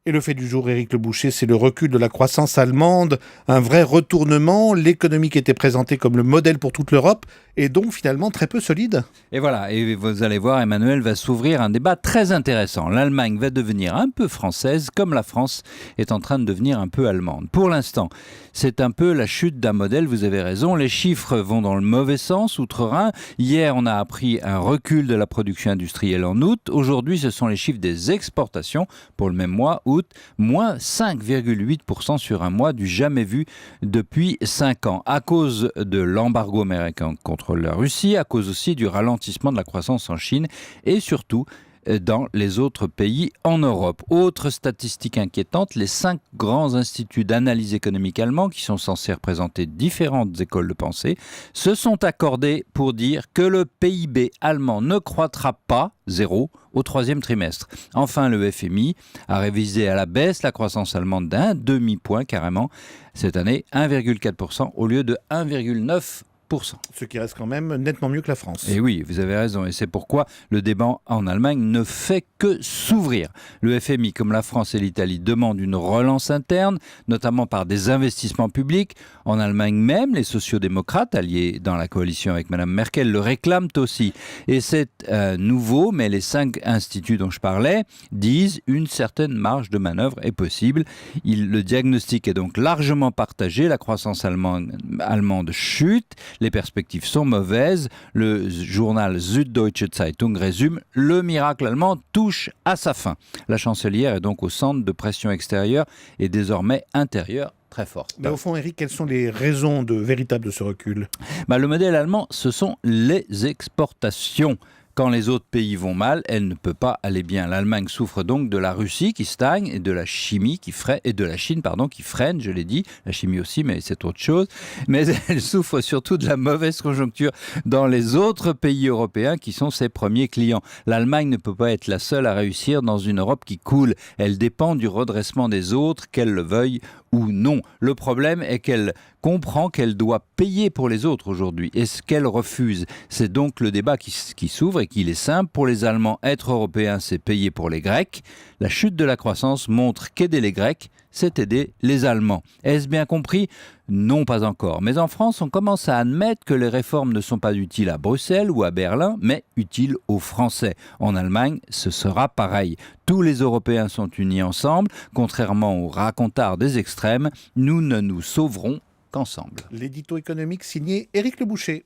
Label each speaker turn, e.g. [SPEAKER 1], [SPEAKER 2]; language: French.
[SPEAKER 1] Et le fait du jour, Éric Le Boucher, c'est le recul de la croissance allemande, un vrai retournement. L'économie qui était présentée comme le modèle pour toute l'Europe est donc finalement très peu solide.
[SPEAKER 2] Et voilà, et vous allez voir, Emmanuel va s'ouvrir un débat très intéressant. L'Allemagne va devenir un peu française, comme la France est en train de devenir un peu allemande. Pour l'instant, c'est un peu la chute d'un modèle, vous avez raison. Les chiffres vont dans le mauvais sens, outre-Rhin. Hier, on a appris un recul de la production industrielle en août. Aujourd'hui, ce sont les chiffres des exportations pour le même mois, août, moins 5,8% sur un mois, du jamais vu depuis 5 ans, à cause de l'embargo américain contre la Russie, à cause aussi du ralentissement de la croissance en Chine et surtout dans les autres pays en Europe. Autre statistique inquiétante, les 5 grands instituts d'analyse économique allemands, qui sont censés représenter différentes écoles de pensée, se sont accordés pour dire que le PIB allemand ne croîtra pas, zéro, au troisième trimestre. Enfin, le FMI a révisé à la baisse la croissance allemande d'un demi-point carrément cette année, 1,4% au lieu de 1,9%.
[SPEAKER 1] Ce qui reste quand même nettement mieux que la France.
[SPEAKER 2] Et oui, vous avez raison. Et c'est pourquoi le débat en Allemagne ne fait que s'ouvrir. Le FMI, comme la France et l'Italie, demande une relance interne, notamment par des investissements publics. En Allemagne même, les sociodémocrates, alliés dans la coalition avec Mme Merkel, le réclament aussi. Et c'est nouveau, mais les 5 instituts dont je parlais disent une certaine marge de manœuvre est possible. Le diagnostic est donc largement partagé. La croissance allemande chute. Les perspectives sont mauvaises. Le journal Süddeutsche Zeitung résume « Le miracle allemand touche à sa fin ». La chancelière est donc au centre de pression extérieure et désormais intérieure très forte.
[SPEAKER 1] Mais au fond, Éric, quelles sont les raisons véritables de ce recul ?
[SPEAKER 2] Le modèle allemand, ce sont les exportations. Quand les autres pays vont mal, elle ne peut pas aller bien. L'Allemagne souffre donc de la Russie qui stagne et de la Chine qui freine, je l'ai dit. La chimie aussi, mais c'est autre chose. Mais elle souffre surtout de la mauvaise conjoncture dans les autres pays européens qui sont ses premiers clients. L'Allemagne ne peut pas être la seule à réussir dans une Europe qui coule. Elle dépend du redressement des autres, qu'elle le veuille ou non. Le problème est qu'elle comprend qu'elle doit payer pour les autres aujourd'hui. Et ce qu'elle refuse, c'est donc le débat qui s'ouvre et qu'il est simple. Pour les Allemands, être européen, c'est payer pour les Grecs. La chute de la croissance montre qu'aider les Grecs, c'est aider les Allemands. Est-ce bien compris ? Non, pas encore. Mais en France, on commence à admettre que les réformes ne sont pas utiles à Bruxelles ou à Berlin, mais utiles aux Français. En Allemagne, ce sera pareil. Tous les Européens sont unis ensemble. Contrairement aux racontards des extrêmes, nous ne nous sauverons qu'ensemble.
[SPEAKER 1] L'édito économique signé Éric Le Boucher.